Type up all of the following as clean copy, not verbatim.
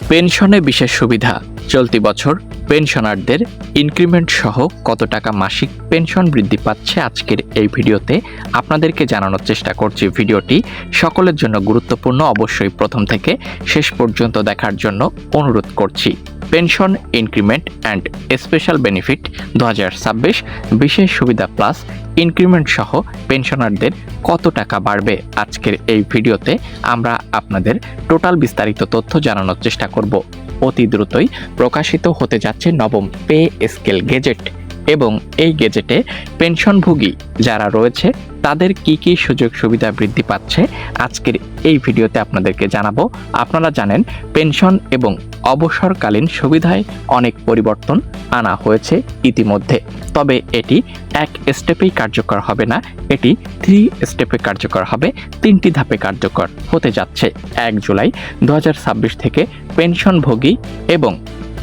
পেনশনে বিশেষ সুবিধা। চলতি বছর পেনশনারদের ইনক্রিমেন্ট সহ কত টাকা মাসিক পেনশন বৃদ্ধি পাচ্ছে আজকের এই ভিডিওতে আপনাদেরকে জানানোর চেষ্টা করছি। ভিডিওটি সকলের জন্য গুরুত্বপূর্ণ, অবশ্যই প্রথম থেকে শেষ পর্যন্ত দেখার জন্য অনুরোধ করছি। Pension increment and special benefit 2026 বিশেষ সুবিধা প্লাস ইনক্রিমেন্ট সহ পেনশনারদের কত টাকা বাড়বে আজকের এই ভিডিওতে আমরা আপনাদের টোটাল বিস্তারিত তথ্য জানানোর চেষ্টা করব। অতি দ্রুতই প্রকাশিত হতে যাচ্ছে নবম পে স্কেল গেজেট এবং এই গেজেটে পেনশনভোগী যারা রয়েছে তাদের কি কি সুযোগ সুবিধা বৃদ্ধি পাচ্ছে আজকের এই ভিডিওতে আপনাদেরকে জানাবো। আপনারা জানেন পেনশন এবং অবসরকালীন সুবিধায় অনেক পরিবর্তন আনা হয়েছে ইতিমধ্যে, তবে এটি এক স্টেপেই কার্যকর হবে না, এটি 3 স্টেপে কার্যকর হবে, 3টি ধাপে কার্যকর হতে যাচ্ছে। 1 জুলাই 2026 থেকে পেনশনভোগী এবং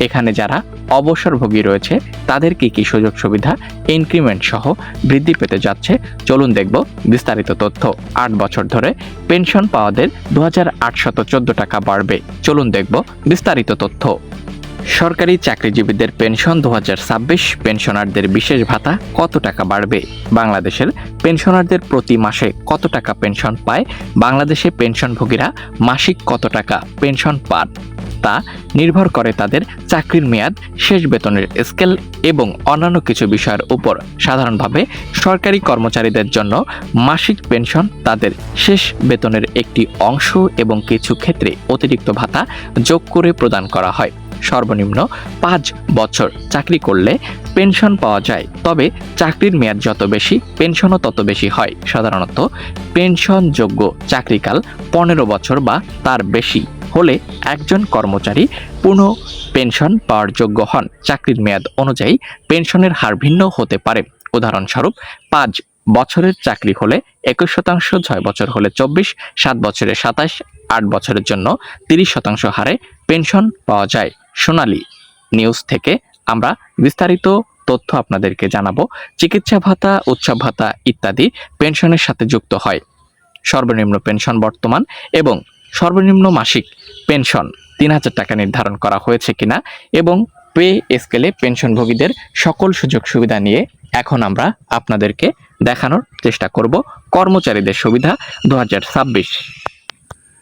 এখানে যারা অবসরভোগী রয়েছে তাদের কি কি সুযোগ সুবিধা ইনক্রিমেন্ট সহ বৃদ্ধি পেতে যাচ্ছে চলুন দেখব বিস্তারিত তথ্য। 8 বছর ধরে পেনশন পাওয়াদের 2814 টাকা বাড়বে, চলুন দেখব বিস্তারিত তথ্য। সরকারি চাকরিজীবীদের পেনশন 2026 পেনশনারদের বিশেষ ভাতা কত টাকা বাড়বে? বাংলাদেশের পেনশনারদের প্রতি মাসে কত টাকা পেনশন পায়? বাংলাদেশে পেনশনভোগীরা মাসিক কত টাকা পেনশন পান তা নির্ভর করে তাদের চাকরির মেয়াদ, শেষ বেতনের স্কেল এবং অন্যান্য কিছু বিষয়ের উপর। সাধারণভাবে সরকারি কর্মচারীদের জন্য মাসিক পেনশন তাদের শেষ বেতনের একটি অংশ এবং কিছু ক্ষেত্রে অতিরিক্ত ভাতা যোগ করে প্রদান করা হয়। সর্বনিম্ন 5 বছর চাকরি করলে পেনশন পাওয়া যায়, তবে চাকরির মেয়াদ যত বেশি পেনশনও তত বেশি হয়। সাধারণত পেনশনযোগ্য চাকরিকাল 15 বছর বা তার বেশি হলে একজন কর্মচারী পূর্ণ পেনশন পাওয়ার যোগ্য হন। চাকরির মেয়াদ অনুযায়ী পেনশনের হার ভিন্ন হতে পারে। উদাহরণস্বরূপ 5 বছরের চাকরি হলে 21%, 6 বছর হলে 24, 7 বছরে 27, 8 বছরের জন্য 30% হারে পেনশন পাওয়া যায়। সোনালী নিউজ থেকে আমরা বিস্তারিত তথ্য আপনাদেরকে জানাবো। চিকিৎসা ভাতা, উৎসব ভাতা ইত্যাদি পেনশনের সাথে যুক্ত হয়। সর্বনিম্ন পেনশন বর্তমান এবং সর্বনিম্ন মাসিক পেনশন 3000 টাকা নির্ধারণ করা হয়েছে কিনা এবং পে স্কেলে পেনশনভোগীদের সকল সুযোগ সুবিধা নিয়ে এখন আমরা আপনাদেরকে দেখানোর চেষ্টা করব। কর্মচারীদের সুবিধা 2026,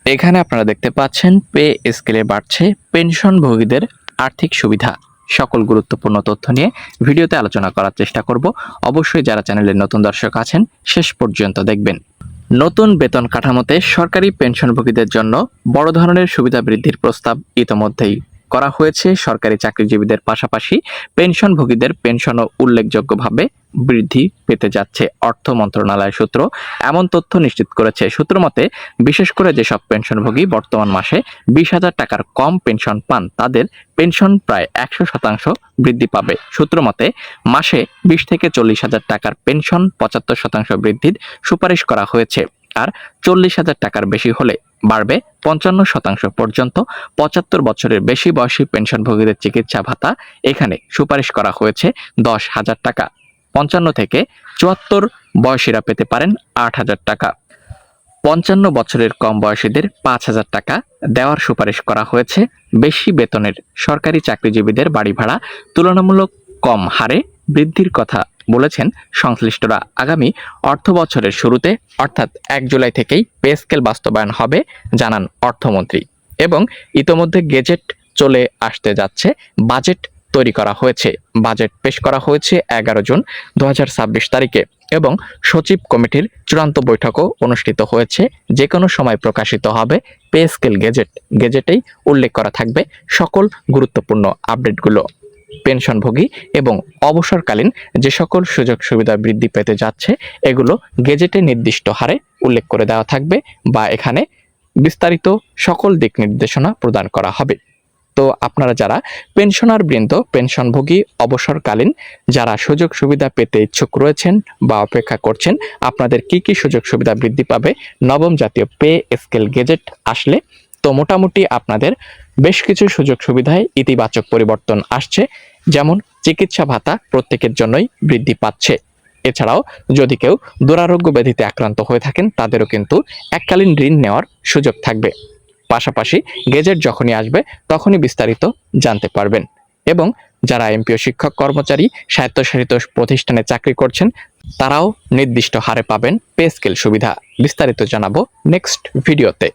এখানে আপনারা দেখতে পাচ্ছেন পে স্কেলে বাড়ছে পেনশনভোগীদের আর্থিক সুবিধা। সকল গুরুত্বপূর্ণ তথ্য নিয়ে ভিডিওতে আলোচনা করার চেষ্টা করব। অবশ্যই যারা চ্যানেলের নতুন দর্শক আছেন শেষ পর্যন্ত দেখবেন। নতুন বেতন কাঠামোতে সরকারি পেনশনভোগীদের জন্য বড় ধরনের সুবিধা বৃদ্ধির প্রস্তাব ইতোমধ্যেই করা হয়েছে। সরকারি চাকরিজীবীদের পাশাপাশি পেনশনভোগীদের পেনশনও উল্লেখযোগ্যভাবে বৃদ্ধি পেতে যাচ্ছে। অর্থ মন্ত্রণালয় সূত্র এমন তথ্য নিশ্চিত করেছে। সূত্রমতে বিশেষ করে যেসব পেনশনভোগী বর্তমান মাসে 20,000 টাকার কম পেনশন পান তাদের পেনশন প্রায় 100% বৃদ্ধি পাবে। সূত্রমতে মাসে 20 থেকে 40,000 টাকার পেনশন 75% বৃদ্ধির সুপারিশ করা হয়েছে, আর 40,000 টাকার বেশি হলে বাড়বে 55% পর্যন্ত। 75 বছরের বেশি বয়সী পেনশনভোগীদের চিকিৎসা ভাতা এখানে সুপারিশ করা হয়েছে 10,000 টাকা। 55 থেকে 74 বয়সীরা পেতে পারেন 8,000 টাকা। 55 বছরের কম বয়সীদের 5,000 টাকা দেওয়ার সুপারিশ করা হয়েছে। বেশি বেতনের সরকারি চাকরিজীবীদের বাড়ি ভাড়া তুলনামূলক কম হারে বৃদ্ধির কথা বলেছেন সংশ্লিষ্টরা। আগামী অর্থ বছরের শুরুতে অর্থাৎ 1 জুলাই থেকেই পে স্কেল বাস্তবায়ন হবে জানান অর্থমন্ত্রী। এবং ইতোমধ্যে গেজেট চলে আসতে যাচ্ছে, বাজেট তৈরি করা হয়েছে। বাজেট পেশ করা হয়েছে 11 জুন 2026 তারিখে এবং সচিব কমিটির চূড়ান্ত বৈঠকও অনুষ্ঠিত হয়েছে। যে কোনো সময় প্রকাশিত হবে পে স্কেল গেজেট। গেজেটেই উল্লেখ করা থাকবে সকল গুরুত্বপূর্ণ আপডেটগুলো। পেনশনভোগী এবং অবসরকালীন যে সকল সুযোগ সুবিধা বৃদ্ধি পেতে যাচ্ছে এগুলো গেজেটে নির্দিষ্ট হারে উল্লেখ করে দেওয়া থাকবে বা এখানে বিস্তারিত সকল দিক নির্দেশনা প্রদান করা হবে। তো আপনারা যারা পেনশনার বৃন্দ, পেনশনভোগী, অবসরকালীন যারা সুযোগ সুবিধা পেতে ইচ্ছুক রয়েছেন বা অপেক্ষা করছেন আপনাদের কি কি সুযোগ সুবিধা বৃদ্ধি পাবে নবম জাতীয় পে স্কেল গেজেট আসলে, তো মোটামুটি আপনাদের বেশ কিছু সুযোগ সুবিধায় ইতিবাচক পরিবর্তন আসছে। যেমন চিকিৎসা ভাতা প্রত্যেকের জন্যই বৃদ্ধি পাচ্ছে। এছাড়াও যদি কেউ দুরারোগ্য ব্যাধিতে আক্রান্ত হয়ে থাকেন তাদেরও কিন্তু এককালীন ঋণ নেওয়ার সুযোগ থাকবে। পাশাপাশি গেজেট যখনই আসবে তখনই বিস্তারিত জানতে পারবেন। এবং যারা এমপিও শিক্ষক কর্মচারী স্বায়ত্তশাসিত প্রতিষ্ঠানে চাকরি করছেন তারাও নির্দিষ্ট হারে পাবেন পে স্কেল সুবিধা। বিস্তারিত জানাবো নেক্সট ভিডিওতে।